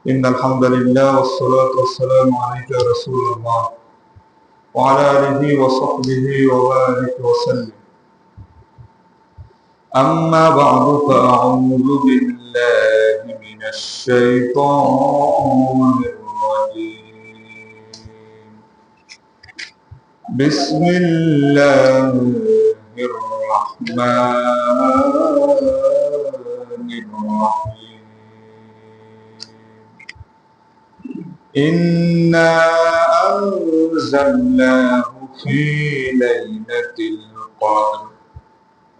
إن الحمد لله والصلاة والسلام عليك يا رسول الله وعلى آله وصحبه وبارك وسلم. أما بعد فأعوذ بالله من الشيطان الرجيم. بسم الله الرحمن الرحيم. إنا أنزلناه في ليلة القدر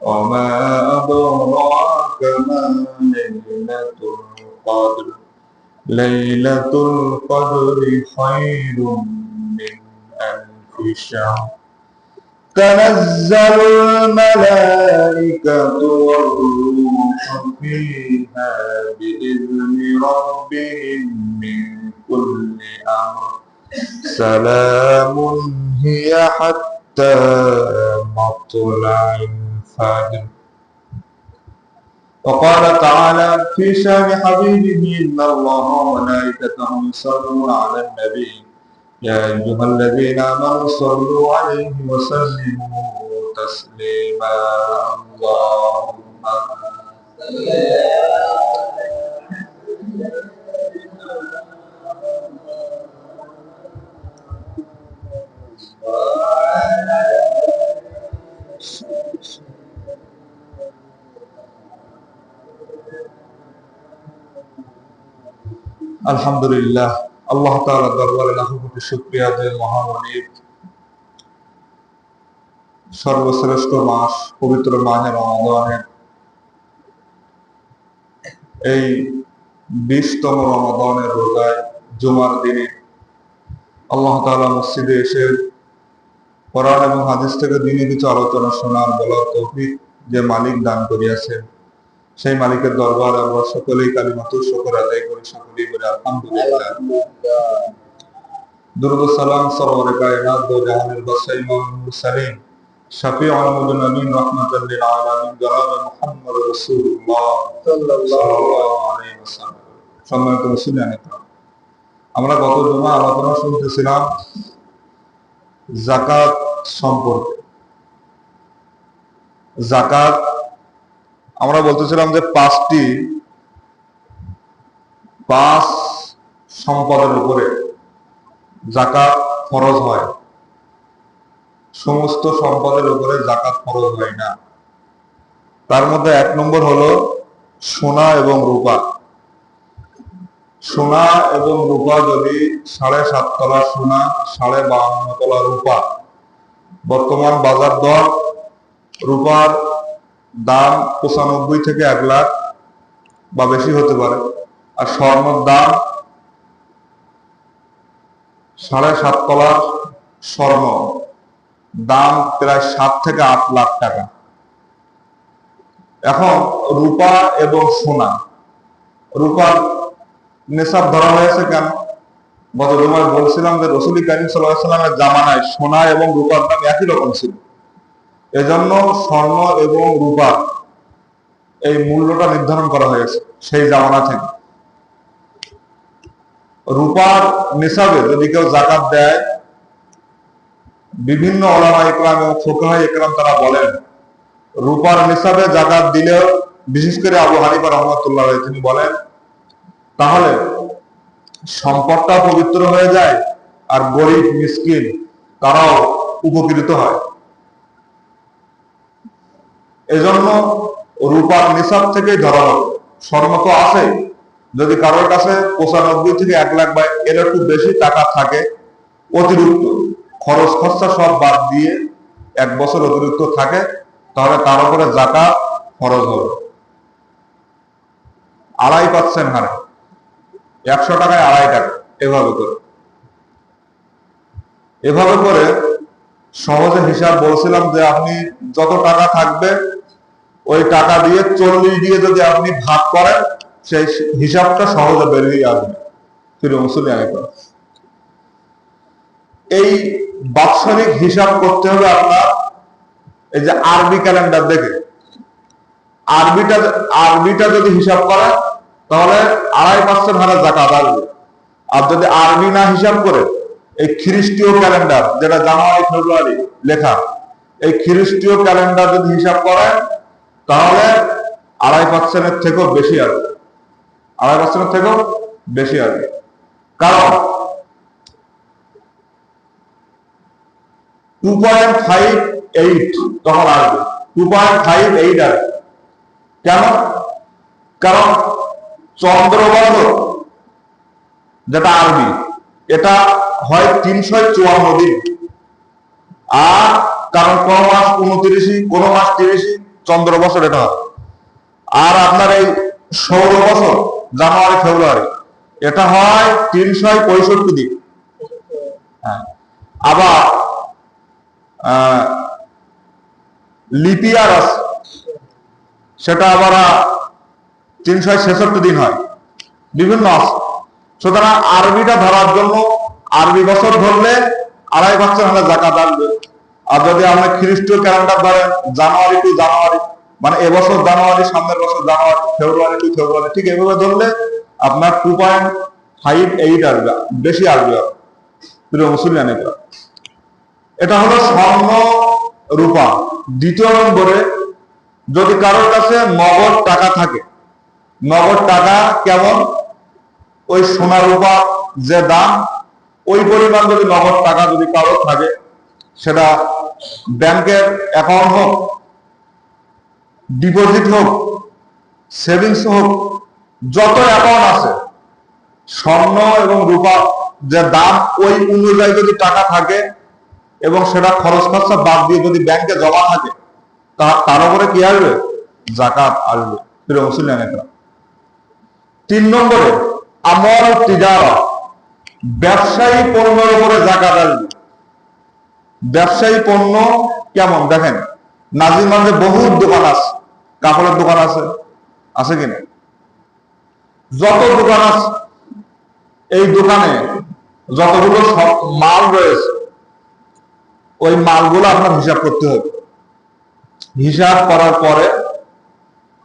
وما أدراك ما ليلة القدر ليلة القدر خير من ألف شهر تنزل الملائكة والروح فيها بإذن ربهم من كل أمر سلام هي حتى مطلع الفجر. وقال تعالى في شان حبيبه إن الله وملائكته يصلون على النبي يا أيها الذين آمنوا صلوا عليه وسلموا تسليما. اللهم আলহামদুলিল্লাহ, আল্লাহ তাআলার দরবারে লাখো কোটি শুকরিয়া যে মহামনিব সর্বশ্রেষ্ঠ মাস পবিত্র মাহে রমাদানের এই 20তম রমাদানের রোজায় জুমার দিনে আল্লাহ তাআলা মসজিদে এসে কোরআন এবং হাদিস থেকে দিনে কিছু আলোচনা শোনার বলার তৌফিক যে মালিক দান করিয়াছেন, সেই মালিকের দরবারে আমরা সকলেই কালিমাতুর শুকর আদায় করি, সকলেই বলি আলহামদুলিল্লাহ। দুরূদ ও সালাম সরওয়ারে কায়নাত দো জাহানের বাদশাহ ইমামুল মুরসালিন শাফিউল মুযনিবিন রাহমাতাল লিল আলামিন জনাব মুহাম্মদ রাসূলুল্লাহ সাল্লাল্লাহু আলাইহি ওয়াসাল্লাম। সম্মানিত মুসলিম, আমরা গত জুমা আলোচনা শুনতেছিলাম যাকাত সম্পর্কে। যাকাত আমরা বলতেছিলাম যে পাঁচ সম্পদের উপরে যাকাত ফরজ হয়, সমস্ত সম্পদের উপরে যাকাত ফরজ হয় না। তার মধ্যে 1 নম্বর হলো সোনা এবং রূপা। সোনা এবং রূপা যদি 7.5 তলা সোনা, 52.5 তলা রূপা, বর্তমান বাজার দর রূপার দাম 95 থেকে 1 লাখ বা বেশি হতে পারে, আর স্বর্ণের দাম 7.5 তলার স্বর্ণ দাম প্রায় 7 থেকে 8 লাখ টাকা। এখন রূপা এবং সোনা, রূপার নেশাব ধরা হয়েছে কেন? গত জুমায় বলছিলাম যে রাসূল কারীম সাল্লাল্লাহু আলাইহি ওয়াসাল্লামের জামানায় সোনা এবং রূপার দাম একই রকম ছিল, এজন্য স্বর্ণ এবং রূপার এই মূল্যটা নির্ধারণ করা হয়েছে সেই জামানা থেকে। রূপার নিসাবে যদি কেউ যাকাত দেয়, বিভিন্ন উলামা ইকরাম এবং ফুকাহা ইকরাম তারা বলেন রূপার নিসাবে যাকাত দিলেও, বিশেষ করে আবু হানিফা রাহমাতুল্লাহ আলাইহি তিনি বলেন তাহলে সম্পদটা পবিত্র হয়ে যায় আর গরিব মিসকিন তারাও উপকৃত হয়। এজন্য রূপার নিসাব থেকেই ধরা হবে। স্বর্ণ তো আছে, যদি কারোর কাছে 95 থেকে 1 লাখ বা এর একটু বেশি টাকা থাকে, অতিরিক্ত খরচ খরচা সব বাদ দিয়ে 1 বছর অতিরিক্ত থাকে, তাহলে তার উপরে যাকাত ফরজ হবে। 2.5% হারে 100 টাকায় 2.5 টাকা, এভাবে করে সহজে হিসাব বলছিলাম যে আপনি যত টাকা থাকবে ওই টাকা দিয়ে 40 দিয়ে যদি আপনি ভাগ করেন, সেই হিসাবটা সহজে বেরিয়ে আসবে। প্রিয় মুসলিম, এই বাৎসরিক হিসাব করতে হবে আপনার এই যে আরবি ক্যালেন্ডার দেখে। আরবিটা যদি হিসাব করা তাহলে 2.5% হারে জাকাত আসবে। আর যদি আরবি না হিসাব করে এই খ্রিস্টীয় ক্যালেন্ডার, যেটা জানুয়ারি ফেব্রুয়ারি লেখা, এই খ্রিস্টীয় ক্যালেন্ডার যদি হিসাব করেন তাহলে 2.5%-এর থেকেও বেশি আসবে, 2.5%-এর থেকেও বেশি আসবে। কারণ 2.58 তখন আসবে, 2.58 আসবে। কেন? কারণ চন্দ্রবর্ষ যেটা আরবি, এটা হয় 354 দিন, আর কারণ কোন মাস 29, কোন মাস 30, চন্দ্র বছর এটা হয়। আর আপনার এই সৌর বছর জানুয়ারি ফেব্রুয়ারি, এটা হয় 365 দিন। আবার লিপিয়ার আছে, সেটা আবার 366 দিন হয়, বিভিন্ন আছে। সুতরাং আরবিটা ধরার জন্য আরবি বছর ধরলে 2.5% হলে জাকাত আসবে। আর যদি আমরা খ্রিস্টীয় ক্যালেন্ডার ধরেন জানুয়ারি টু জানুয়ারি, মানে এবছর জানুয়ারি, সামনের বছর জানুয়ারি, ফেব্রুয়ারি টু ফেব্রুয়ারি, ঠিক এভাবে ধরলে আপনার 2.58 আসবে, বেশি আসবে। প্রিয় মুসলিম, এটা হলো স্বর্ণ রূপা। দ্বিতীয় নম্বরে, যদি কারোর কাছে নগদ টাকা থাকে, নগদ টাকা কেমন, ওই সোনা রূপা যে দাম, ওই পরিমাণ যদি নগদ টাকা যদি কারোর থাকে, সেটা ব্যাংকের অ্যাকাউন্ট হোক, ডিপোজিট হোক, সেভিংস হোক, যত অ্যাকাউন্ট আছে, স্বর্ণ এবং রূপা যে দাম ওই অনুযায়ী যদি টাকা থাকে এবং সেটা খরচ খরচা বাদ দিয়ে যদি ব্যাংকে জমা থাকে, তার উপরে কি আসবে? জাকাত আসবে। প্রিয় মুসলিম, 3 নম্বরে আমল তিজারা, ব্যবসায়ী পণ্যের উপরে জাকাত আসবে। ব্যবসায়ী পণ্য কেমন দেখেন, নাজিরগঞ্জে বহু দোকান আছে, কাপড়ের দোকান আছে, আছে কিনা? যত দোকান আছে, এই দোকানে যতগুলো মাল রয়েছে, ওই মালগুলো আপনার হিসাব করতে হবে। হিসাব করার পরে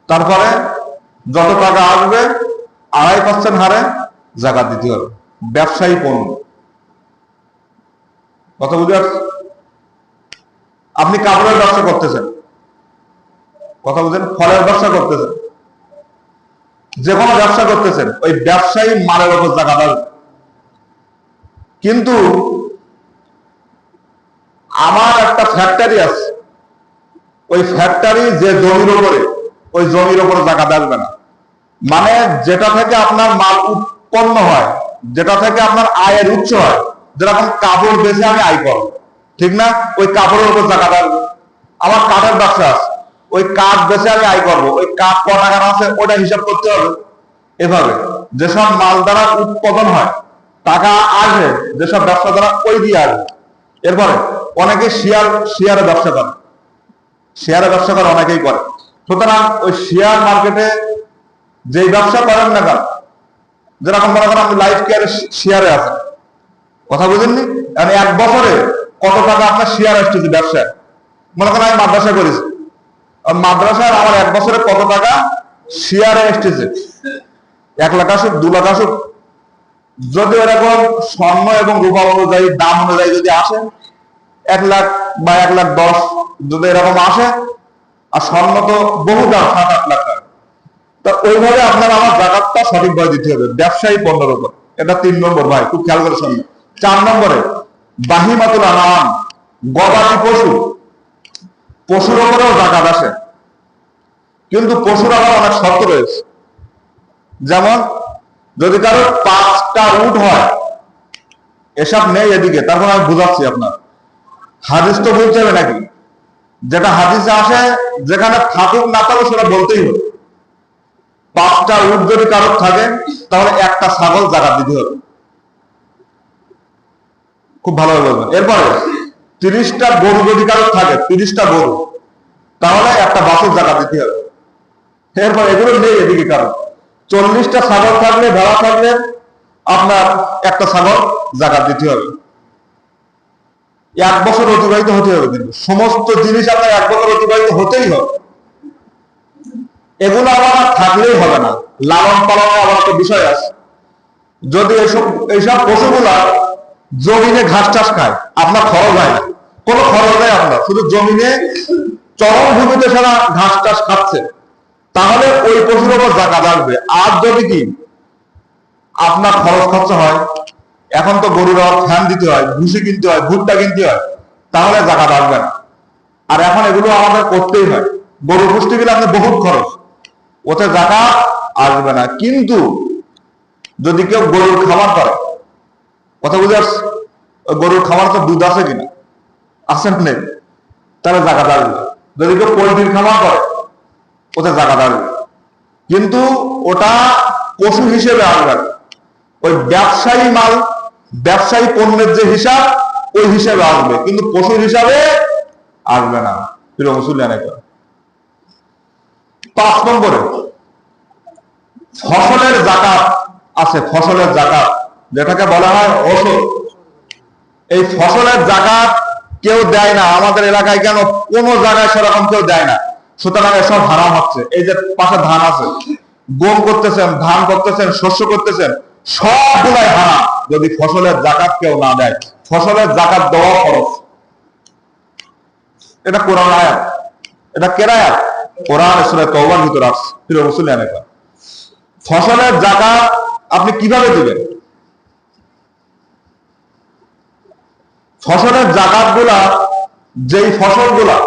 তারপরে যত টাকা আসবে 2.5% হারে জাকাত দিতে হবে। ব্যবসায়ী পণ্য, কথা বুঝে আসছে? আপনি কাপড়ের ব্যবসা করতেছেন, কথা বুঝেন, ফলের ব্যবসা করতেছেন, যে কোনো ব্যবসা করতেছেন, ওই ব্যবসায়ী মালের উপর জাকাত আসবে। কিন্তু আমার একটা ফ্যাক্টরি আছে, ওই ফ্যাক্টরি যে জমির উপরে, ওই জমির উপরে জাকাত আসবে না। মানে যেটা থেকে আপনার মাল উৎপন্ন হয়, যেটা থেকে আপনার আয়ের উৎস হয়, যেরকম কাপড় বেচে আমি আয় করব, ঠিক না? ওই কাপড়ের উপর জাকাত আসবে। আমার কাঠের ব্যবসা আছে, ওই কাঠ বেচে আমি আয় করব, ওই কাঠ ক টাকার আছে ওটা হিসাব করতে হবে। এভাবে যেসব মাল দ্বারা উৎপাদন হয়, টাকা আসবে, যেসব ব্যবসা দ্বারা ওই দিয়ে আসবে। এরপরে অনেকে শেয়ারের ব্যবসা করে, শেয়ারের ব্যবসা করে অনেকেই করে। সুতরাং ওই শেয়ার মার্কেটে যে ব্যবসা করেন না কেন, যেরকম মনে করেন আপনি লাইফ কেয়ারের শেয়ারে আছেন, কথা বুঝেননি? মানে 1 বছরে কত টাকা আপনার শেয়ার আসতেছে ব্যবসায়। মনে করেন আমি মাদ্রাসা করেছি, মাদ্রাসায় আমার 1 বছরে কত টাকা শেয়ারে আসতেছে, 1 লাখ আসুক, 2 লাখ আসুক, যদি এরকম স্বর্ণ এবং রূপা অনুযায়ী, দাম অনুযায়ী যদি আসে, 1 লাখ বা 1,10,000 যদি এরকম আসে, আর স্বর্ণ তো বহু দাম, 7-8 লাখ টাকা, তা ওইভাবে আপনার আমার জাকাতটা সঠিকভাবে দিতে হবে ব্যবসায়ী পণ্যের উপর। এটা 3 নম্বর, ভাই খুব খেয়াল করে শুনবেন। 4 নম্বরে বাহিমাতুল আনাম, গবাদি পশু, পশুর উপরেও জাকাত আসে। কিন্তু পশুর আবার অনেক শর্ত রয়েছে। যেমন যদি কারো 5টা উট হয়, এসব নেই এদিকে, তারপর আমি বুঝাচ্ছি আপনার। হাদিস তো বলতে হবে নাকি, যেটা হাদিসে আসে, যেখানে থাকুক না থাকুক সেটা বলতেই হবে। 5টা উট যদি কারোর থাকে, তাহলে একটা ছাগল জাকাত দিতে হবে, খুব ভালোভাবে বলবেন। এরপরে 30টা গরু যদি কারোর থাকে, 30টা গরু, তাহলে একটা বাছুর জাকাত দিতে হবে। এরপর এগুলো নেই এদিকে কারণ, 40টা ছাগল থাকলে, ভেড়া থাকলে আপনার একটা ছাগল জাকাত দিতে হবে। 1 বছর অতিবাহিত হতে হবে, কিন্তু সমস্ত জিনিস আপনার 1 বছর অতিবাহিত হতেই হবে। এগুলো আবার থাকলেই হবে না, লালন পালনের আবার একটা বিষয় আছে। যদি এইসব পশুগুলা জমিনে ঘাস টাস খায়, আপনার খরচ হয় না, কোনো খরচ নেই আপনার, শুধু জমিনে চরম ভূমিতে সারা ঘাস টাস খাচ্ছে, তাহলে ওই পশুর উপর জাকাত আসবে। আর যদি কি আপনার খরচ খরচা হয়, এখন তো গরুর ফ্যান দিতে হয়, ভুসি কিনতে হয়, ভুট্টা কিনতে হয়, তাহলে জাকাত আসবে না। আর এখন এগুলো আমাদের করতেই হয়, গরু পুষ্টি গেলে আপনার বহুত খরচ, ওতে জাকাত আসবে না। কিন্তু যদি কেউ গরুর খামার করে, কথা বুঝে আসছে, গরুর খামার তো দুধ আছে কিনা, আছে না নেই, তাহলে জাকাত আসবে। যদি কেউ পোলট্রির খামার করে, ওতে জাকাত আসবে, কিন্তু ওটা পশু হিসেবে আসবে না। ওই ব্যবসায়ী মাল, ব্যবসায়ী পণ্যের যে হিসাব, ওই হিসাবে আসবে, কিন্তু পশুর হিসাবে আসবে না। প্রিয় মুসলিম, 5 নম্বরে ফসলের জাকাত আছে। ফসলের জাকাত যেটাকে বলা হয় ওসর, এই ফসলের জাকাত কেউ দেয় না আমাদের এলাকায়। কেন? কোনো জায়গায় সেরকম কেউ দেয় না, সুতরাং এসব হারাম হচ্ছে। এই যে পাশে ধান আছে, গম করতেছেন, ধান করতেছেন, শস্য করতেছেন, সবগুলাই হারাম যদি ফসলের জাকাত কেউ না দেয়। ফসলের জাকাত দেওয়া খরচ, এটা কোরআন আয়াত, এটা কের আয়াত? কোরআন সূরা তাওবার ভিতরে আছে। প্রিয় মুসলিম, ফসলের জাকাত আপনি কিভাবে দিবেন? ফসলের জাকাত গুলা, যেই ফসলগুলা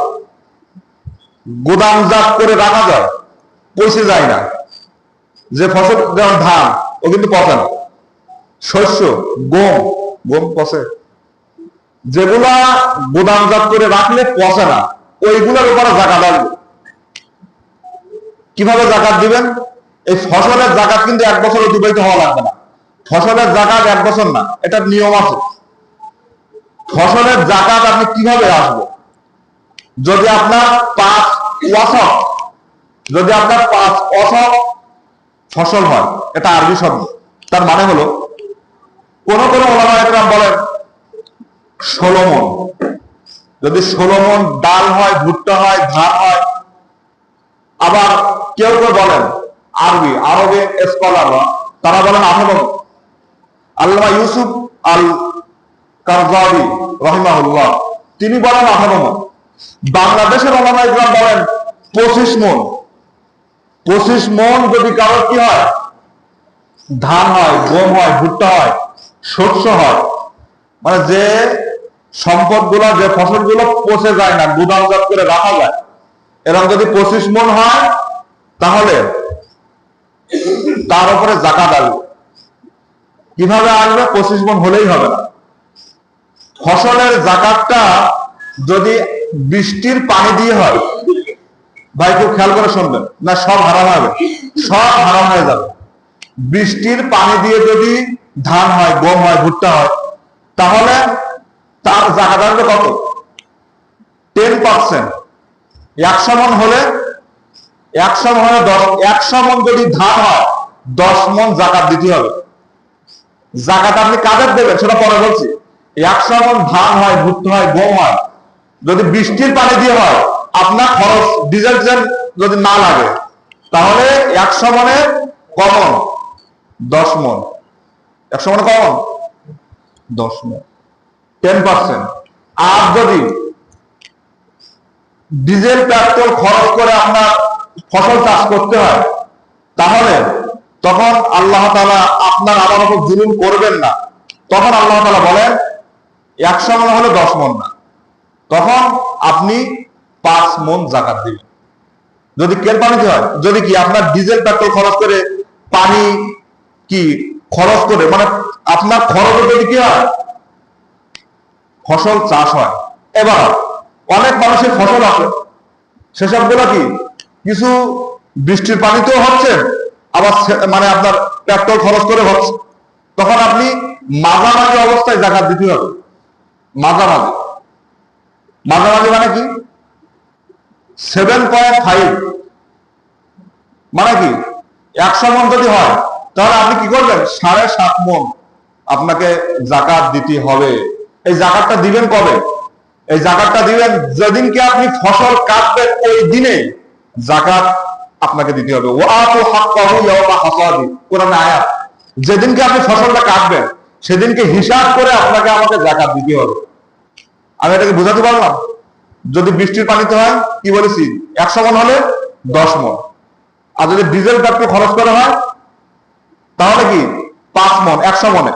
গোদামজাত করে রাখা যায়, পচে যায় না, যে ফসল, যেমন ধান, ও কিন্তু পচে না, শস্য, গম পচে, যেগুলা গোদামজাত করে রাখলে পচে না, ওইগুলোর উপরে জাকাত আসবে। কিভাবে জাকাত দিবেন? এই ফসলের জাকাত কিন্তু 1 বছর অতিবাহিত হওয়া লাগবে না। ফসলের জাকাত 1 বছর না, এটার নিয়ম আছে। ফসলের জাকাত আপনি কিভাবে আসবে? যদি আপনার 5 ওয়াসক, যদি আপনার 5 ওয়াসক ফসল হয়, এটা আরবি শব্দ, তার মানে হলো, কোন ওলামা একরাম বলেন 16 মণ। যদি 16 মণ ডাল হয়, ভুট্টা হয়, ধান হয়। আবার কেউ বলেন আরবে স্কলাররা, তারা বলেন 18 মণ। আল্লামা ইউসুফ আল কারজাবি রাহিমাহুল্লাহ, তিনি বলেন 18 মণ। বাংলাদেশের ওলামা একরাম বলেন 25 মণ। 25 মণ যদি কারোর কি হয়, ধান হয়, গম হয়, ভুট্টা হয়, শস্য হয়, মানে যে সম্পদগুলো, যে ফসলগুলো পচে যায় না, গুদামজাত করে রাখা যায়, এরকম যদি 25 মণ হয়, তাহলে তার উপরে জাকাত আসবে। কিভাবে আসবে? 25 মণ হলেই হবে না। ফসলের জাকাতটা যদি বৃষ্টির পানি দিয়ে হয়, ভাই খুব খেয়াল করে শুনবেন, না সব হারাম হবে, সব হারাম হয়ে যাবে। বৃষ্টির পানি দিয়ে যদি ধান হয়, গম হয়, ভুট্টা হয়, তাহলে তার জাকাত আসবে কত? 10%। 100 মণ হলে 100 মণে 100 মণ যদি ধান হয়, 10 মণ জাকাত দিতে হবে। জাকাত আপনি কাদের দেবেন সেটা পরে বলছি। 100 মণ ধান হয়, ভুট্টা হয়, গম হয়, যদি বৃষ্টির পানি দিয়ে হয়, আপনার খরচ ডিজেল যদি না লাগে, তাহলে 100 মণে কমন 10 মণ, 100 মণে কমন 10 মণ, 10%। আর যদি ডিজেল পেট্রোল খরচ করে আপনার ফসল চাষ করতে হয়, তাহলে তখন আল্লাহ তাআলা আপনার আমার উপর জুলুম করবেন না। তখন আল্লাহ তাআলা বলেন 100 মণ হলে 10 মণ না, তখন আপনি 5 মণ জাকাত দিবেন। যদি কেন পানিতে হয়, যদি কি আপনার ডিজেল পেট্রোল খরচ করে, পানি কি খরচ করে, মানে আপনার খরচ যদি কি হয়, ফসল চাষ হয়। এবার অনেক মানুষের ফসল আছে, সেসবগুলো কি কিছু বৃষ্টির পানিতেও হচ্ছে, আবার মানে আপনার পেট্রোল খরচ করে হচ্ছে, তখন আপনি মাঝামাঝি অবস্থায় জাকাত দিতে হবে। মাঝামাঝি মানে কি? 7.5, মানে কি 100 মণ যদি হয়, তাহলে আপনি কি করবেন? 7.5 মণ আপনাকে জাকাত দিতে হবে। এই জাকাতটা দিবেন কবে? এই জাকাতটা দিবেন যেদিনকে আপনি ফসল কাটবেন, ওই দিনে জাকাত আপনাকে দিতে হবে। ওয়াতু হাক্কাহু ইয়াওমা হাসাদি, কোরআন আয়াত। যেদিনকে আপনি ফসলটা কাটবেন সেদিনকে হিসাব করে আপনাকে আমাকে যাকাত দিতে হবে। আমি এটাকে বোঝাতে পারলাম? যদি বৃষ্টির পানিতে হয় কি বলেছি 100 মণ হলে 10 মণ, আর যদি ডিজেল পেট্রোল খরচ করা হয় তাহলে কি 5 মণ 100 মণে।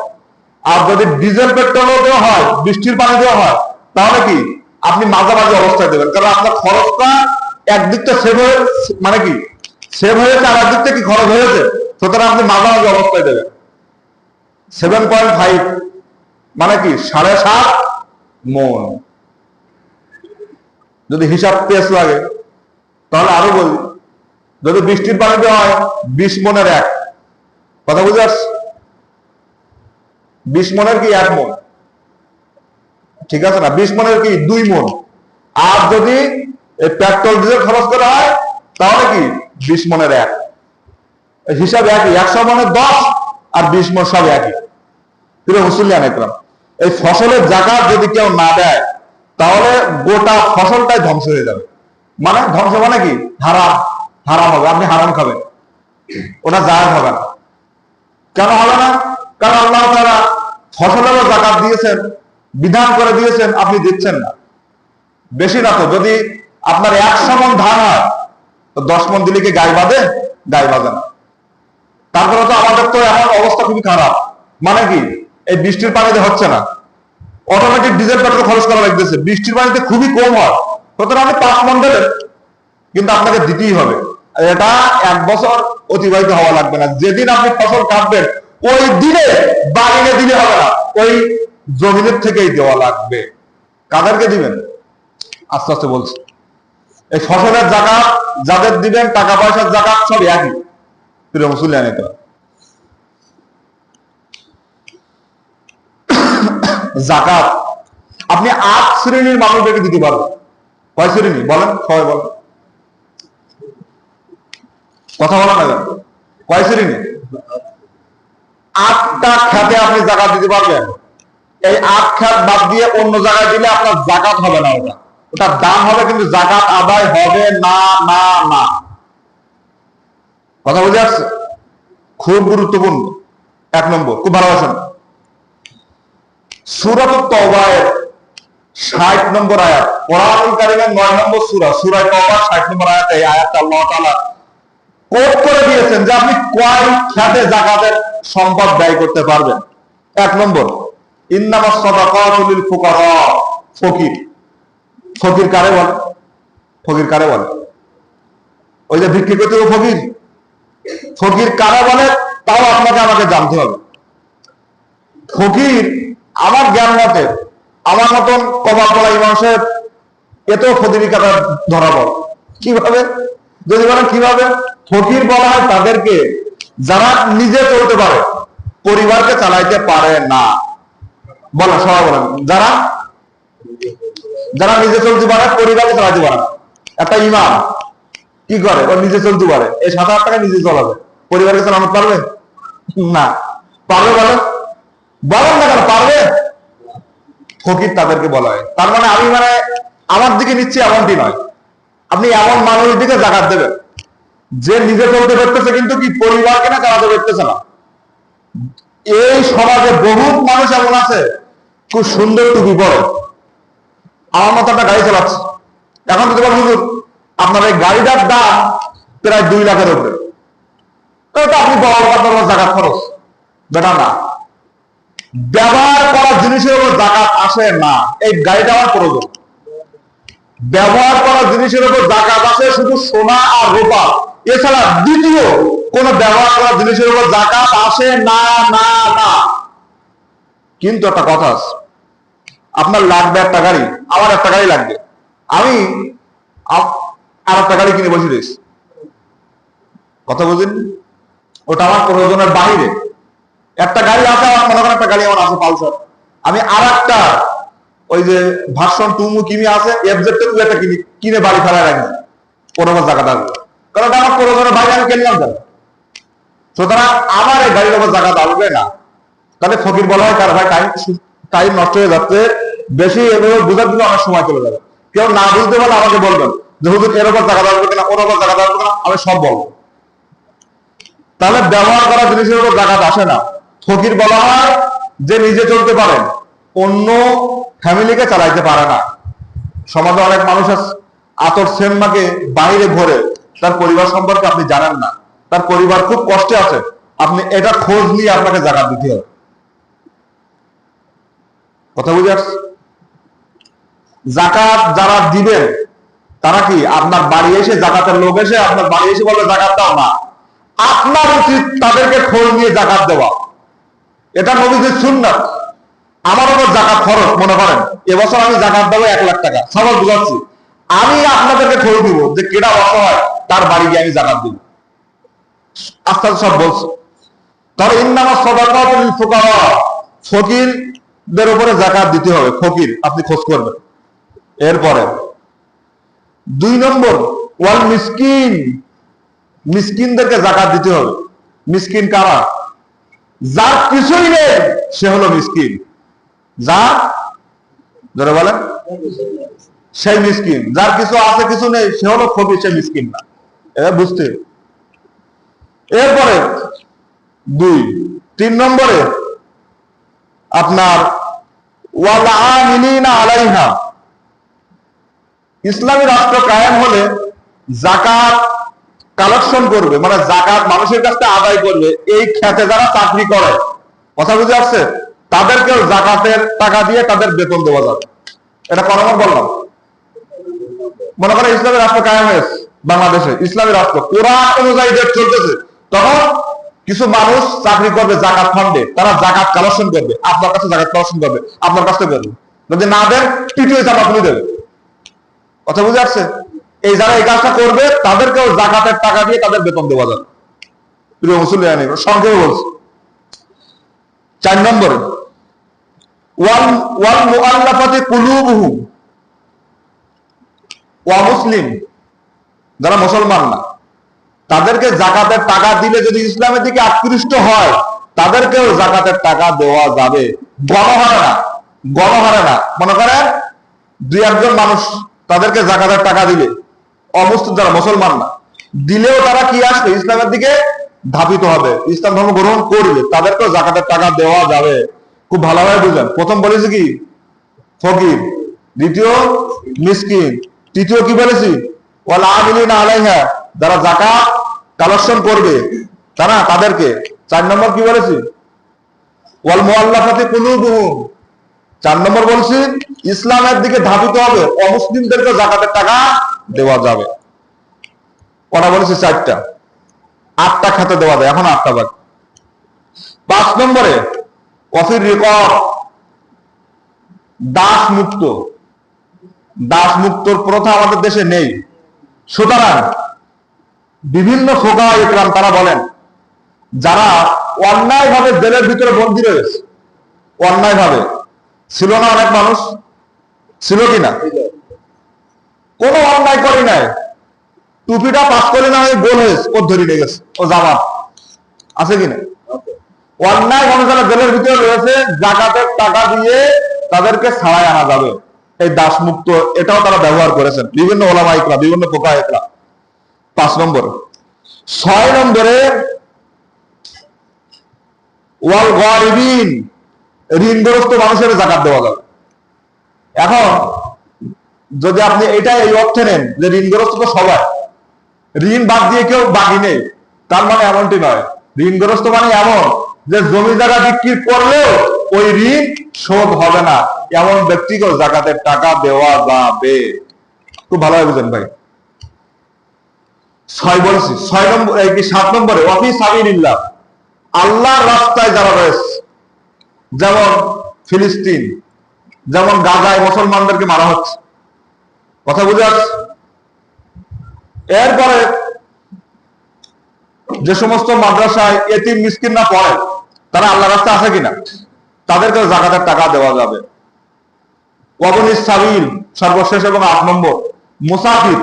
আর যদি ডিজেল পেট্রোল দেওয়া হয়, বৃষ্টির পানি দেওয়া হয়, তাহলে কি আপনি মাঝামাঝি অবস্থায় দেবেন, কারণ আপনার খরচটা একদিকটা সেভ হয়ে মানে কি সেভ হয়েছে আর একদিকটা কি খরচ হয়েছে, সুতরাং আপনি মাঝামাঝি অবস্থায় দেবেন। 7.5 মানে কি 7.5 মণ। যদি হিসাব পেস লাগে তাহলে আরো বলি, যদি বৃষ্টির পানিতে হয় 20 মণের 1, কথা বুঝে আসছে? 20 মণের কি 1 মণ, ঠিক আছে না? 20 মণের কি 2 মণ। আর যদি পেট্রোল ডিজেল খরচ করা হয় তাহলে কি 20 মণের 1, হিসাব একই। 100 মণের 10 আর 20 মণ সব একই। প্রিয় মুসলিয়ান একরাম, এই ফসলের যাকাত যদি কেউ না দেয় তাহলে গোটা ফসলটাই ধ্বংস হয়ে যাবে। মানে ধ্বংস মানে কি হারাম, হারাম হবে, আপনি হারাম খাবেন, ওটা জায়েজ হবে না। কেন হবে না? কারণ আল্লাহ তাআলা ফসলেরও যাকাত দিয়েছেন, বিধান করে দিয়েছেন, আপনি দিচ্ছেন না। বেশি না তো, যদি আপনার 100 মণ ধান হয় তো 10 মণ দিলে কি গায়ে বাঁধে? গায়ে বাঁধে না। তারপরে তো আমাদের তো এমন অবস্থা খুবই খারাপ, মানে কি এই বৃষ্টির পানিতে হচ্ছে না, অটোমেটিক ডিজেল পেট্রোল খরচ করা লাগতেছে, বৃষ্টির পানিতে খুবই কম হয়, সুতরাং আপনি 5 মণ দেবেন, কিন্তু আপনাকে দিতেই হবে। এটা 1 বছর অতিবাহিত হওয়া লাগবে না, যেদিন আপনি ফসল কাটবেন ওই দিনে বাড়িতে দিলে হবে না, ওই জমিনের থেকেই দেওয়া লাগবে। কাদেরকে দিবেন? আস্তে আস্তে বলছি। এই ফসলের যাকাত যাদের দিবেন, টাকা পয়সার যাকাত সব একই। প্রিয় মুসলিয়ান, যাকাত আপনি 8 শ্রেণীর মানুষদেরকে দিতে পারবেন। কয় শ্রেণী বলেন? সবাই বলেন, কথা বলা না কেন? কয় শ্রেণী? 8টা খাতে আপনি যাকাত দিতে পারবেন। এই 8 খাত বাদ দিয়ে অন্য জায়গায় দিলে আপনার যাকাত হবে না, ওটা দাম হবে কিন্তু যাকাত আদায় হবে না। না না, কথা বুঝে আসছে? খুব গুরুত্বপূর্ণ। 1 নম্বর, খুব ভালোবাসেন, সূরাতুত তাওবায় 60 নম্বর আয়াত, কোরআনুল কারীমের 9 নম্বর সূরা, সূরা তাওবা 60 নম্বর আয়াতে এই আয়াতটা আল্লাহ তাআলা কোট করে দিয়েছেন যে আপনি কয় খাতে যাকাতের সম্পদ ব্যয় করতে পারবেন। 1 নম্বর, ইন্নামাস সাদাকাতু লিল ফুকারা। ফকির, ফকির কারে বলে? ফকির কারে বলে? ওই যে ভিক্ষা করতে ফকির, ফকির কারে বলে তাও আপনাকে আমাকে জানতে হবে। ফকির আমার জ্ঞান মতে, আমার মতন কবা পড়া মানুষের এতেও ফকিরি কাটা ধরা পড়ে। কিভাবে? যদি বলেন কিভাবে, ফকির বলা হয় তাদেরকে যারা নিজে চলতে পারে, পরিবারকে চালাইতে পারে না। বলেন, সবাই বলেন, যারা যারা নিজে চলতে পারে, পরিবারকে চালাতে পারে না। একটা ইমাম কি করে? ও নিজে চলতে পারে, এই 7,000 টাকা নিজে চলাবে, পরিবারকে চালাতে পারবে না। পারবে? বলেন, বলেন না কেন পারবে? ফকির তাদেরকে বলা হয়। তার মানে আমি আমার দিকে নিচ্ছি এমনটি নয়, আপনি এমন মানুষের দিকে যাকাত দেবেন যে নিজে চলতে পারতেছে কিন্তু কি পরিবারকে না চালাতে পারতেছে না। এই সমাজে বহুত মানুষ এমন আছে খুব সুন্দর টুপি পরে, আমার মতো একটা গাড়ি চালাচ্ছে, এখন যদি বলেন হুজুর আপনার এই গাড়িটার দাম প্রায় 2 লাখের উপরে, তাহলে তো আপনি বড় আপনার যাকাত খরচ। বেটা না, ব্যবহার করা জিনিসের উপর যাকাত আসে না। এই গাড়িটা আমার প্রয়োজন, ব্যবহার করা জিনিসের উপর যাকাত আসে শুধু সোনা আর রূপা, এছাড়া দ্বিতীয় কোন ব্যবহার করা জিনিসের উপর যাকাত আসে না না না। কিন্তু একটা কথা আছে, আপনার লাগবে একটা গাড়ি, আমার একটা গাড়ি লাগবে, আমি আর একটা গাড়ি কিনে বসে রয়েছি, কথা বুঝেন? ওটা আমার প্রয়োজনের বাহিরে। একটা গাড়ি আছে, আমার মনে করেন একটা গাড়ি আমার আছে পালসার, আমি আর একটা ওই যে ভার্সন 2 কিমি আছে, এফজেড একটা কিনে বাড়ি ফেলায় রাখি, কোনো জায়গাটা আসবে, কারণ আমার প্রয়োজনের বাইরে আমি কিনলাম কেন? সুতরাং আমার এই গাড়ির উপর জায়গা আসবে না। তাহলে ফকির বলা হয় কার? ভাই টাইম নষ্ট হয়ে যাচ্ছে বেশি, এভাবে বুঝার দিলে অনেক সময় চলে যাবে। কেউ না বুঝতে পারলে আমাকে বলবেন, যে হুজুর এর উপর জাকাত আসবে কিনা, ওর উপর জাকাত আসবে কিনা, আমি সব বলবো। তাহলে ব্যবহার করা জিনিসের উপর জাকাত আসে না। ফকির বলা হয় যে নিজে চলতে পারেন, অন্য ফ্যামিলিকে চালাইতে পারে না। সমাজে অনেক মানুষ আছে আতর সেনমাকে বাইরে ঘোরে, তার পরিবার সম্পর্কে আপনি জানেন না, তার পরিবার খুব কষ্টে আছে, আপনি এটা খোঁজ নিয়ে আপনাকে জাকাত দিতে হবে। কথা বুঝে আসছে? জাকাত যারা দিবেন তারা কি আপনার বাড়ি এসে, জাকাতের লোক এসে আপনার বাড়ি এসে বলবে জাকাত দাও না, আপনার উচিত তাদেরকে খোঁজ নিয়ে জাকাত দেওয়া। এটা নবীজির সুন্নাত। আমার উপর জাকাত খরচ, মনে করেন এবছর আমি জাকাত দেবো 1 লাখ টাকা, সবাই বুঝাচ্ছি, আমি আপনাদেরকে খোঁজ দিব যে কেটা অসহায়, তার বাড়ি গিয়ে আমি জাকাত দিব। আস্তে আস্তে সব বলছে। তাহলে ইন্নামাস সাদাকাতুল লিল ফুকারা, ফকিরদের উপরে জাকাত দিতে হবে। ফকির আপনি খোঁজ করবেন। এরপরে 2 নম্বর ওয়াল মিসকিন, মিসকিনদেরকে জাকাত দিতে হবে। মিসকিন কারা? যার কিছুই নেই সে হলো মিসকিন। যার, যারা বলেন, সেই মিসকিন। যার কিছু আছে কিছু নেই সে হলো ফকির, সে মিসকিন না। এটা বুঝতে। এরপরে 3 নম্বরে আপনার ওয়াল আমিলিনা আলাইহা, ইসলামী রাষ্ট্র কায়েম হলে জাকাত কালেকশন করবে, মানে জাকাত মানুষের কাছ থেকে আদায় করবে, এই খেতে যারা চাকরি করে, কথা বুঝে আসছে, তাদেরকেও জাকাতের টাকা দিয়ে তাদের বেতন দেওয়া যাবে। এটা কোন নম্বর বললাম? মনে করেন ইসলামী রাষ্ট্র কায়েম হয়েছে বাংলাদেশে, ইসলামী রাষ্ট্র কোরআন অনুযায়ী দেশ চলতেছে, তখন কিছু মানুষ চাকরি করবে জাকাত ফান্ডে, তারা জাকাত কালেকশন করবে, আপনার কাছে জাকাত কালেকশন করবে, আপনার কাছ থেকে করবে, যদি না দেন পিটিয়ে চাপা তুলে দেবে। কথা বুঝে আসছে? এই যারা এই কাজটা করবে তাদেরকেও জাকাতের টাকা দিয়ে তাদের বেতন দেওয়া যাবে। প্রিয় মুসলিম, সংক্ষেপে বলছি। 4 নম্বরে ওয়াল মুআল্লাফাতি কুলুবুহুম, অমুসলিম যারা মুসলমান না, তাদেরকে জাকাতের টাকা দিলে যদি ইসলামের দিকে আকৃষ্ট হয়, তাদেরকেও জাকাতের টাকা দেওয়া যাবে। গণহারে না, গণহারে না। মনে করেন 2-1 মানুষ তাদেরকে জাকাতের টাকা দিলে, অমুসলিম যারা মুসলমান না, দিলেও তারা কি আসবে, ইসলামের দিকে ধাবিত হবে, ইসলাম ধর্ম গ্রহণ করবে, তাদেরকেও জাকাতের টাকা দেওয়া যাবে। খুব ভালোভাবে বুঝলেন। প্রথম বলেছি কি? ফকির। দ্বিতীয় মিসকিন। তৃতীয় কি বলেছি? ওয়াল আমিলিনা আলাইহা, যারা জাকাত কালেকশন করবে তারা, তাদেরকে। 4 নম্বর কি বলেছি? ওয়াল মুআল্লাফাতি কুলুবুহুম। 4 নম্বর বলছি ইসলামের দিকে ধাবিত হবে, অমুসলিমদেরকে জাকাতের টাকা দেওয়া যাবে। ওটা বলেছি 4টা, 8টা খাতে দেওয়া যায়, এখন 8টা বাকি। 5 নম্বরে ওয়াফির রিকাব, দাস মুক্ত। দাস মুক্তর প্রথা আমাদের দেশে নেই, সুতরাং বিভিন্ন ফুকাহা ইকরাম তারা বলেন যারা অন্যায় ভাবে জেলের ভিতরে বন্দী রয়েছে, অন্যায় ভাবে, ছিল না অনেক মানুষ, ছিল কিনা? কোনো অন্যায় করি নাই, টুপিটা পাস করে না, গোল হয়েছে, ও ধরে নিয়ে গেছে, ও জামাত আছে কিনা? অন্যায় ভাবে যারা জেলের ভিতরে রয়েছে, জাকাতের টাকা দিয়ে তাদেরকে ছাড়াই আনা যাবে। এই দাস মুক্ত, এটাও তারা ব্যবহার করেছেন বিভিন্ন ওলামা ইকরাম, বিভিন্ন ফুকাহা ইকরাম। 5 নম্বর। 6 নম্বরে ওয়াল গারিবিন, ঋণগ্রস্ত মানুষের জাকাত দেওয়া যাবে। এখন যদি আপনি এটা এই অর্থে নেন যে ঋণগ্রস্ত তো সবাই, ঋণ বাদ দিয়ে কেউ বাকি নেই, তার মানে এমনটি নয়। ঋণগ্রস্ত মানে এমন যে জমি জায়গা বিক্রি করলেও ওই ঋণ শোধ হবে না, এমন ব্যক্তিকেও জাকাতের টাকা দেওয়া যাবে। খুব ভালোভাবে বুঝেন ভাই। 6 বলছি। 6 নম্বর, 7 নম্বরে ওয়াফি সাবিলিল্লাহ, আল্লাহর রাস্তায় যারা রয়েছে, যেমন ফিলিস্তিন, যেমন গাজায় মুসলমানদেরকে মারা হচ্ছে, কথা বুঝে আসছে? এরপরে যে সমস্ত মাদ্রাসায় এতিম মিসকিনরা পড়ে, তারা আল্লাহর রাস্তায় আছে কিনা, তাদেরকে জাকাতের টাকা দেওয়া যাবে। ওয়াবনিস সাবিল, সর্বশেষ এবং 8 নম্বর মুসাফির।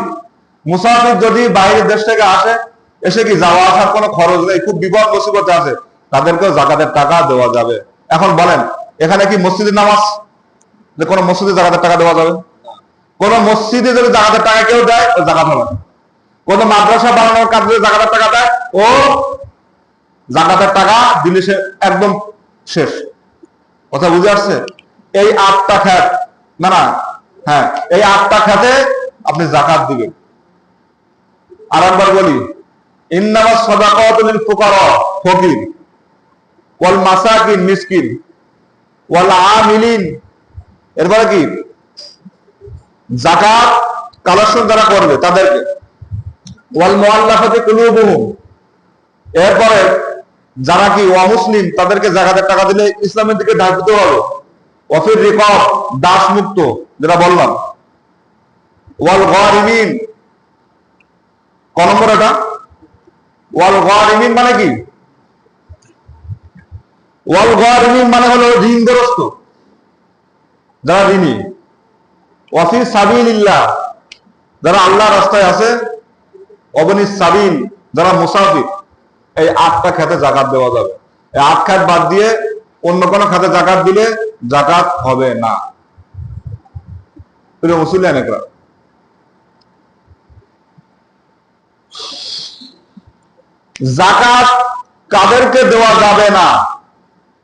মুসাফির যদি বাইরের দেশ থেকে আসে, এসে কি যাওয়া আসার কোনো খরচ নেই, খুব বিপদ মুসিবতে আছে, তাদেরকেও জাকাতের টাকা দেওয়া যাবে। এখন বলেন, এখানে কি মসজিদের নামাজ, যে কোনো মসজিদে জাকাতের টাকা দেওয়া যাবে? কোন মসজিদে যদি জাকাতের টাকা কেউ দেয় ও জাকাত হবে না। কোন মাদ্রাসা বানানোর কাজে যদি জাকাতের টাকা দেয় ও জাকাতের টাকা দিলে সে একদম শেষ। কথা বুঝে আসছে? এই 8টা খাত, না না, হ্যাঁ, এই 8টা খাতে আপনি জাকাত দিবেন। আর একবার বলি, ইন্নামাস সাদাকাতু লিল ফুকারা, ফকির, ওয়াল মাসাকিন, মিসকিন, ওয়াল আমিলিন, এরপরে কি যাকাত কালেকশন যারা করবে তাদেরকে, ওয়াল মুআল্লাফাতি কুলুবুহুম, এরপরে যারা কি অমুসলিম তাদেরকে যাকাতের টাকা দিলে ইসলামের দিকে ডাক দিতে হবে। ওয়াফির রিকাব, দাস মুক্ত যেটা বললাম। ওয়াল গারিমিন, ক নম্বর এটা? ওয়াল গারিমিন মানে কি? ওয়াল গারিমিন মানে হলো ঋণগ্রস্ত, যারা ঋণী। ওয়াফি সাবিলিল্লাহ, যারা আল্লাহর রাস্তায় আছে। অবনিস সাবিল, যারা মুসাফির। এই 8টা খাতে জাকাত দেওয়া যাবে। এই 8 খাত বাদ দিয়ে অন্য কোনো খাতে জাকাত দিলে জাকাত হবে না। প্রিয় মুসলিম একরাম, জাকাত কাদেরকে দেওয়া যাবে না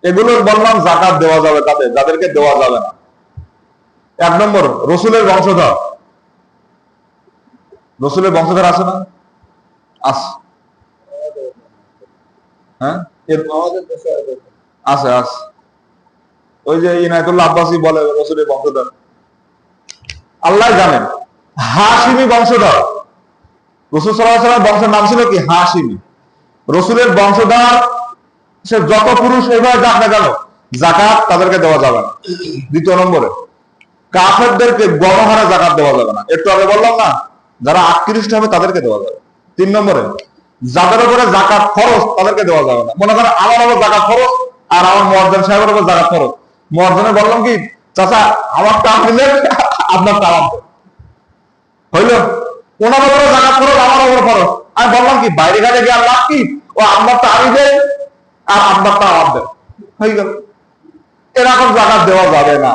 এগুলো বললাম। জাকাত দেওয়া যাবে তাদের, যাদেরকে দেওয়া যাবে না। 1 নম্বর, রসুলের বংশধর। রসুলের বংশধর আছে না? আছে, হ্যাঁ আছে আছে। ওই যে ইনায়েতুল্লাহ আব্বাসী বলে রসুলের বংশধর, আল্লাহ জানেন। হাশিমি বংশধর, রসুল সাল্লাল্লাহু আলাইহি ওয়াসাল্লামের বংশের নাম ছিল কি? হাশিমি। রসুলের বংশধর সে যত পুরুষ এভাবে যাক না কেন, জাকাত তাদেরকে দেওয়া যাবে না। 2 নম্বরে, কাফেরদেরকে গণহারে জাকাত দেওয়া যাবে না। একটু আগে বললাম না, যারা আকৃষ্ট হবে তাদেরকে দেওয়া যাবে। 3 নম্বরে, যাদের উপরে জাকাত খরচ তাদেরকে দেওয়া যাবে না। মনে করেন আমার উপর জাকাত খরচ আর আমার মুয়াজ্জিন সাহেবের উপর জাকাত খরচ। মুয়াজ্জিনে বললাম কি, চাচা আমার টাকা দিলেন, আপনার টাকা হইল। ওনার উপরে জাকাত খরচ, আমার উপর খরচ। আমি বললাম কি, বাইরে ঘাটে গিয়ে লাভ কি? ও আপনারটা আমি দেয় আর আপনারটা আমার দেয়, হয়ে গেল। এরকম জাকাত দেওয়া যাবে না।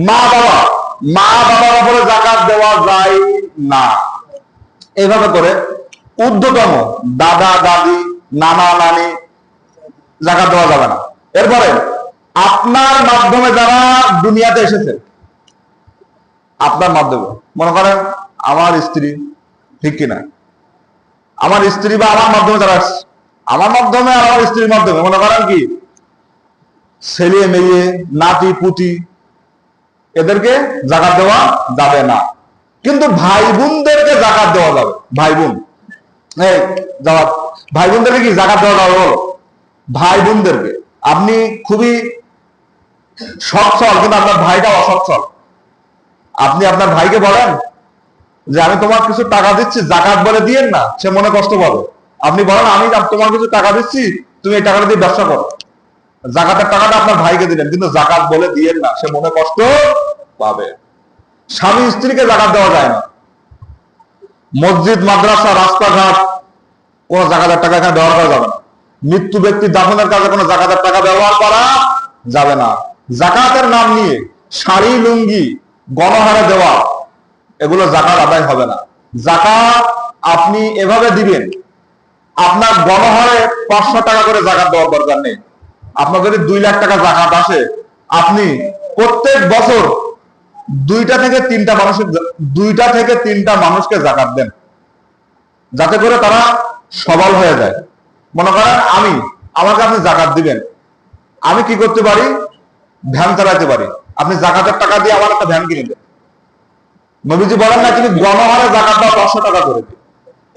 মা বাবার উপরে জাকাত দেওয়া যায় না। এইভাবে করে ঊর্ধ্বতম দাদা দাদি, নানা নানি, জাকাত দেওয়া যাবে না। এরপরে আপনার মাধ্যমে যারা দুনিয়াতে এসেছে, আপনার মাধ্যমে, মনে করেন আমার স্ত্রী, ঠিক কিনা, আমার স্ত্রী বা আমার মাধ্যমে যারা আসছে, আমার মাধ্যমে আর আমার স্ত্রীর মাধ্যমে, মনে করেন কি ছেলে মেয়ে, নাতি পুতি, এদেরকে জাকাত দেওয়া যাবে না। কিন্তু ভাই বোনদেরকে জাকাত দেওয়া যাবে। ভাই বোন, ভাই বোনদেরকে কি জাকাত দেওয়া যাবে? বলো, ভাই বোনদেরকে। আপনি খুবই সচ্ছল কিন্তু আপনার ভাইটা অসচ্ছল, আপনি আপনার ভাইকে বলেন যে আমি তোমার কিছু টাকা দিচ্ছি, জাকাত বলে দিয়েন না, সে মনে কষ্ট পাবে। আপনি বলেন আমি তোমার কিছু টাকা দিচ্ছি, তুমি এই টাকাটা দিয়ে ব্যবসা করো। জাকাতের টাকাটা আপনার ভাইকে দিলেন, কিন্তু জাকাত বলে দিয়েন না, সে মনে কষ্ট পাবে। স্বামী স্ত্রীকে জাকাত দেওয়া যায় না। মসজিদ, মাদ্রাসা, রাস্তাঘাট, কোন জাকাতের টাকা এখানে ব্যবহার করা যাবে না। মৃত্যু ব্যক্তি দাফনের কাজে কোনো জাকাতের টাকা ব্যবহার করা যাবে না। জাকাতের নাম নিয়ে শাড়ি লুঙ্গি গণহারে দেওয়া, এগুলো জাকাত আদায় হবে না। জাকাত আপনি এভাবে দিবেন, আপনার গণহারে 500 টাকা করে জাকাত দেওয়ার দরকার নেই। আপনার যদি 2 লাখ টাকা জাকাত আসে, আপনি প্রত্যেক বছর 2টা থেকে 3টা মানুষকে জাকাত দেন, যাতে করে তারা সবল হয়ে যায়। মনে করেন আমাকে আপনি জাকাত দিবেন, আমি কি করতে পারি? ভ্যান চালাতে পারি। আপনি জাকাতের টাকা দিয়ে আমার একটা ভ্যান কিনে দেন। নবীজি বলেন না তুমি গণহারে জাকাত দাও 500 টাকা করে।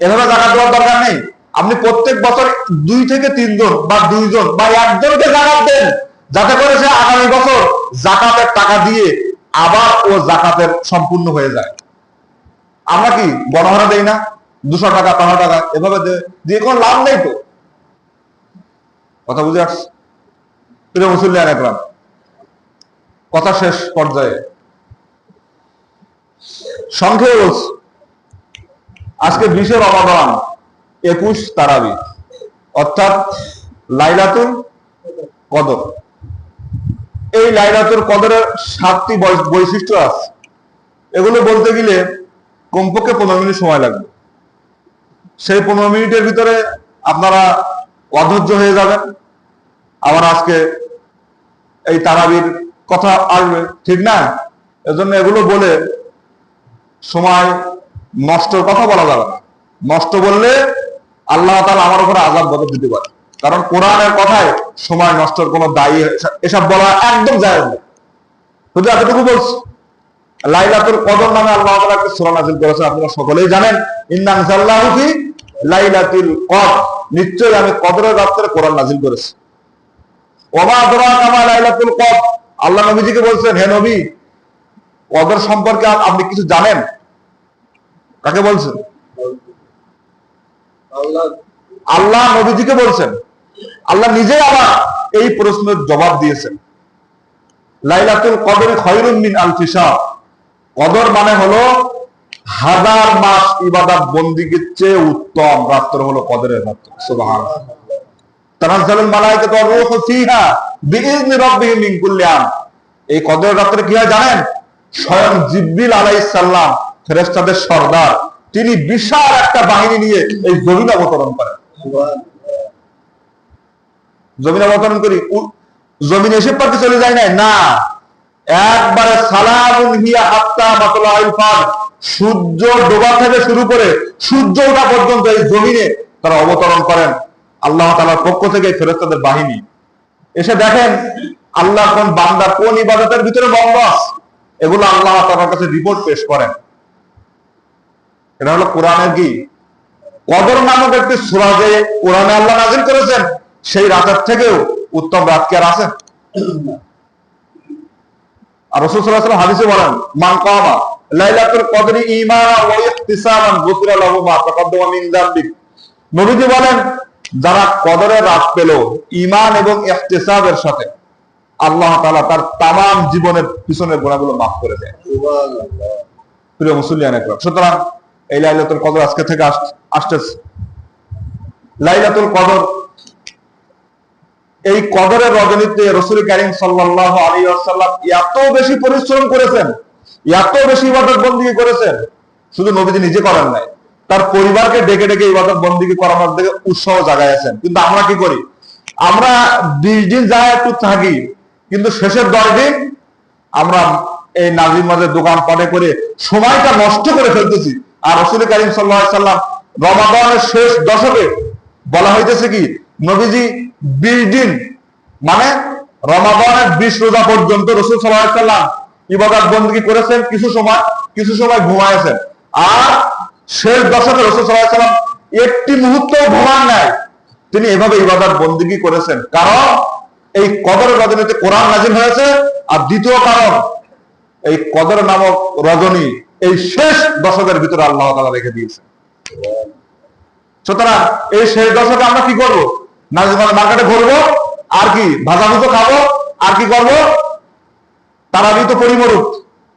এভাবে জাকাত দেওয়ার দরকার নেই। আপনি প্রত্যেক বছর 2 থেকে 3 জন বা 2 জন বা 1 জনকে জাকাত দেন, যাতে করে সে আগামী বছর জাকাতের টাকা দিয়ে আবার ও জাকাতের সম্পূর্ণ হয়ে যায়। আমরা কি গণহারে দেই না? 200 টাকা 500 টাকা এভাবে দিয়ে কোনো লাভ নেই তো। কথা বুঝে আসছে? প্রিয় মুসলিম একরাম, কথা শেষ পর্যায়ে সংক্ষেপে বলছি, আজকে 20 রমাদান, 21 তারাবি, অর্থাৎ লাইলাতুল কদর। এই লাইলাতুল কদরের 7টি বৈশিষ্ট্য আছে। এগুলো বলতে গেলে কমপক্ষে 15 মিনিট সময় লাগবে। সেই 15 মিনিটের ভিতরে আপনারা অধৈর্য হয়ে যাবেন। আবার আজকে এই তারাবির কথা আসবে, ঠিক না? এজন্য এগুলো বলে সময় নষ্টের কথা বলা যাবে না। নষ্ট বললে আল্লাহ তাআলা আমার উপরে আযাব গজব দিতে পারে। কারণ কোরআনের কথায় সময় নষ্টের কোনো দায়ী এসব বলা একদম জায়েজ নেই। শুধু এতটুকু বলছি, লাইলাতুল কদর নামে আল্লাহ তাআলা একটা সূরা নাযিল করেছেন, আপনারা সকলেই জানেন। ইন্না আনজালনাহু ফি লাইলাতুল কদর, নিশ্চয়ই আমি কদরের রাতে কোরআন নাযিল করেছি। ওয়া মা আদরাকা মা লাইলাতুল কদর, আল্লাহ নবীজিকে বলছেন, হে নবী, কদর সম্পর্কে আপনি কিছু জানেন? কাকে বলছেন? আল্লাহ নবীজিকে বলছেন। আল্লাহ নিজেই আবার এই প্রশ্নের জবাব দিয়েছেন। লাইলাতুল কদর খায়রুম মিন আলফি শাহর, কদর মানে হলো 1000 মাস ইবাদত বন্দেগীর চেয়ে উত্তম রাত্র হলো কদরের রাত্র। সুবহানাল্লাহ। তানাজ্জালুল মালায়েকাতু ওয়ার রূহু ফিহা বিইজনি রাব্বিহিম মিন কুল্লি আমর, এই কদরের রাত্রে কি হয় জানেন? স্বয়ং জিবরিল আলাইহিস সালাম, ফেরেশতাদের সর্দার, তিনি বিশাল একটা বাহিনী নিয়ে এই জমিনে অবতরণ করেন। জমিনে অবতরণ করি জমিনে এসে পাকে চলে যায় না, একবারে সালামুন হিয়া হাত্তা মাতলাউল ফাজর, সূর্য ডোবা থেকে শুরু করে সূর্য ওঠা পর্যন্ত এই জমিনে তারা অবতরণ করেন। আল্লাহ তাআলার পক্ষ থেকে ফেরেশতাদের বাহিনী এসে দেখেন আল্লাহ কোন বান্দা কোন ইবাদতের ভিতরে মগ্ন আছে, এগুলো আল্লাহ তাআলার কাছে রিপোর্ট পেশ করেন। এটা হলো কোরআনের কি কদর নামক একটি সূরা যে কোরআনে আল্লাহ নাযিল করেছেন, সেই রাতের থেকেও উত্তম রাত কি আর আছে? আর রাসূল সাল্লাল্লাহু আলাইহি ওয়াসাল্লাম হাদিসে বলেন, মান কামা লাইলাতুল কদরি ঈমানান ওয়া ইহতিসাবান গুফিরা লাহু মা তাকাদ্দামা মিন যামবি। নবীজি বলেন, যারা কদরের রাত পেল ঈমান এবং ইহতিসাবের সাথে, আল্লাহ তাআলা তার তামাম জীবনের পিছনের গুনাহগুলো মাফ করে দেয়। সুবহানাল্লাহ। প্রিয় মুসলিয়ান একরাম, সুতরাং এই লাইলাতুল কদর আজকে থেকে আসতেছে। লাইলাতুল কদর, এই কদরের রজনীতে রাসূল কারীম সাল্লাল্লাহু আলাইহি ওয়াসাল্লাম এত বেশি পরিশ্রম করেছেন, এত বেশি ইবাদত বন্দেগী করেছেন, শুধু নবীজি নিজে করেন নাই, তার পরিবারকে ডেকে ডেকে ইবাদত বন্দেগী করানোর দিকে উৎসাহ জাগাইছেন। কিন্তু আমরা কি করি? আমরা 20 দিন যায় একটু থাকি, কিন্তু শেষের 10 দিন আমরা এই নাজির মাঝের দোকান পাটে করে সময়টা নষ্ট করে ফেলতেছি। আর রাসূল কারীম সাল্লাল্লাহু আলাইহি ওয়াসাল্লাম রমাদানের শেষ দশকে বলা হইতেছে কি, নবীজি 20 দিন মানে রমাদানের 20 রোজা পর্যন্ত রাসূল সাল্লাল্লাহু আলাইহি ওয়াসাল্লাম ইবাদত বন্দেগী করেছেন, কিছু সময় ঘুমায়েছেন। আর শেষ দশকে রাসূল সাল্লাল্লাহু আলাইহি ওয়াসাল্লাম একটি মুহূর্ত ঘুমান নাই, তিনি এভাবে ইবাদত বন্দেগী করেছেন। কারণ এই কদরের রজনীতে কোরআন নাযিল হয়েছে। আর দ্বিতীয় কারণ, এই কদর নামক রজনী এই শেষ দশকের ভিতরে আল্লাহ তাআলা রেখে দিয়েছেন। সুতরাং এই শেষ দশকে আমরা কি করবো? মার্কেটে ঘুরবো, আর কি ভাজাভুজো খাবো, আর কি করবো? তারাবি তো পরিমরুক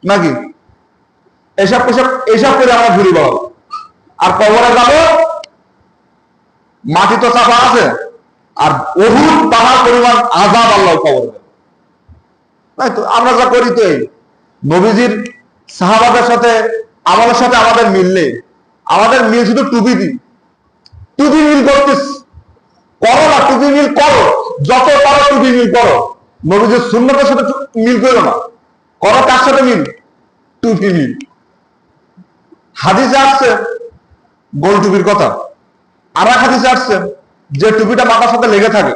নাকি, এইসব করে আমরা ঘুরি বেড়াবো। আর কবরে যাবো, মাটি তো চাপা আছে, আর অহুত পাহাড় পরিমাণ আযাব আল্লাহ কবরে দেবে। তাই তো আমরা যা করি, তো এই নবীজির সাহাবাদের সাথে আমাদের সাথে আমাদের মিল নেই। আমাদের মিল শুধু টুপি দিই, টুপি মিল করতেছ, করো না, টুপি মিল করো, যত পারো টুপি মিল করো। নবীজির সুন্নতের সাথে মিল করো না, করো কার সাথে মিল? টুপি মিল। হাদিসে আসছে গোল টুপির কথা, আর এক হাদিসে আসছে যে টুপিটা মাথার সাথে লেগে থাকে,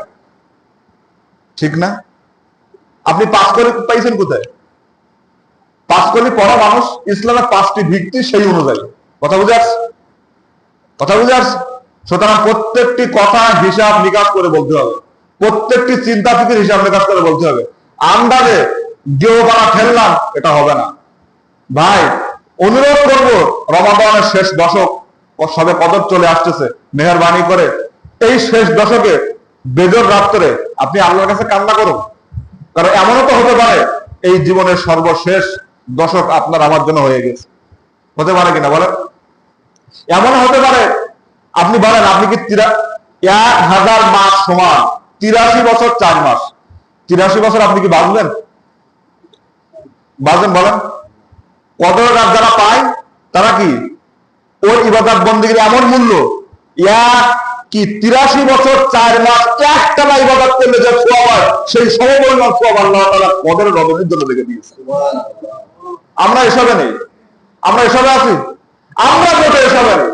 ঠিক না? আপনি পাঁচ কলি পাইছেন কোথায়? পাঁচ কলি পড়া মানুষ ইসলামের 5টি ভিত্তি, সেই অনুযায়ী। কথা বুঝে আসছে? কথা বুঝে আসছে? সুতরাং প্রত্যেকটি কথা হিসাব নিকাশ করে বলতে হবে, প্রত্যেকটি চিন্তা ফিকির হিসাব নিকাশ করে বলতে হবে। আন্দাজে গেওবানা ঠেললাম, এটা হবে না। ভাই, অনুরোধ করব, রমাদানের শেষ দশক সবে কদর চলে আসতেছে, মেহেরবানি করে এই শেষ দশকে বেজর রাত্রে আপনি আল্লাহর কাছে কান্না করুন। কারণ এমনও তো হতে পারে এই জীবনের সর্বশেষ দশক আপনার আমার জন্য হয়ে গেছে। হতে পারে কিনা বলেন? এমন হতে পারে আপনি বলেন, আপনি কি 1000 মাস সমান 83 বছর 4 মাস, 83 বছর আপনি কি বাঁচবেন? বাঁচবেন বলেন? কদরের রাত যারা পায় তারা কি ওই ইবাদত বন্দেগীর এমন মূল্য, কি 83 বছর 4 মাস একটানা ইবাদত করলে যে সওয়াব হয়, সেই সমপরিমাণ সওয়াব আল্লাহ তাআলা কদরের রজনীর জন্য রেখে দিয়েছে। আমরা এসবে নেই, আমরা এসবে আছি, আমরা মোটে এসবে নেই,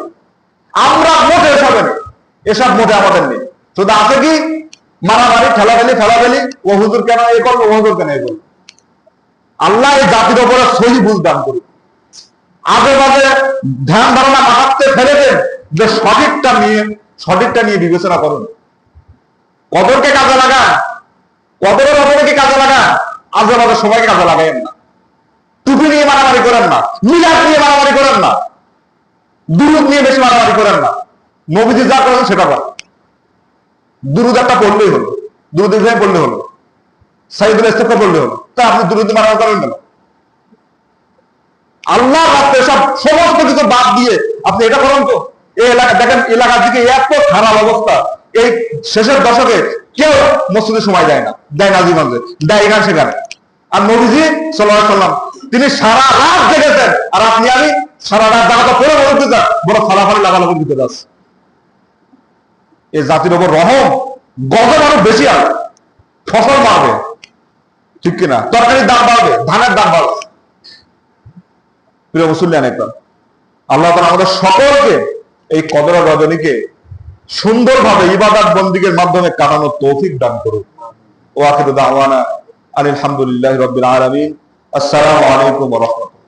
আমরা মোটে এসবে নেই, এসব মোটে আমাদের নেই। শুধু আছে কি মারামারি, ঠেলাফেলি, ও হুজুর কেন এ করলো, ও হুজুর কেন এ করলো। আল্লাহ এই জাতির উপরে সহি বুঝ দান করুন। আগে বাজে ধ্যান ধারণা মাথাতে ফেলে দেন, যে সঠিকটা নিয়ে বিবেচনা করুন। কদরকে কাজে লাগান, কদরের অবদানকে কাজে লাগান, আজে বাজে সবাইকে কাজে লাগাইন না। টুপি নিয়ে মারামারি করেন না, মিলাদ নিয়ে মারামারি করেন না, দুরুদ নিয়ে বেশি মারামারি করেন না। নবীজি যা করেন সেটা করেন। দুরুদ একটা পড়লেই হলো, দুরুদ ইব্রাহিম পড়লে হলো, সাইদুল ইস্তেগফার পড়লে হলো, তা আপনি দুরুদ মারামারি করেন কেন? আল্লাহ রাস্তে সব সমস্ত কিছু বাদ দিয়ে আপনি এটা করেন তো। এই এলাকা দেখেন, এলাকার দিকে এত খারাপ অবস্থা, এই শেষের দশকে কেউ মসজিদে সময় যায় না, দেয় নাজিগঞ্জে, দেয় এখানে সেখানে। আর নবীজি সাল্লাল্লাহু আলাইহি ওয়াসাল্লাম তিনি সারা রাত জেগেছেন, আর আপনি আমি সারা রাত জাগাতে পড়ে বলতে চান, বড় ফালাফালি লাগালাগি দিতে যাচ্ছে। এই জাতির উপর রহম গজব আরো বেশি হবে, ফসল বাড়বে, ঠিক কিনা, তরকারির দাম বাড়বে, ধানের দাম বাড়বে। প্রিয় মুসল্লিয়ান একদম, আল্লাহ তাআলা আমাদের সকলকে এই কদর রজনীকে সুন্দরভাবে ইবাদত বন্দেগীর মাধ্যমে কাটানোর তৌফিক দান করুন। ওয়া আখিরু দাওয়ানা আলহামদুলিল্লাহি রাব্বিল আলামিন। আসসালামু আলাইকুম ওয়া রাহমাতুল্লাহ।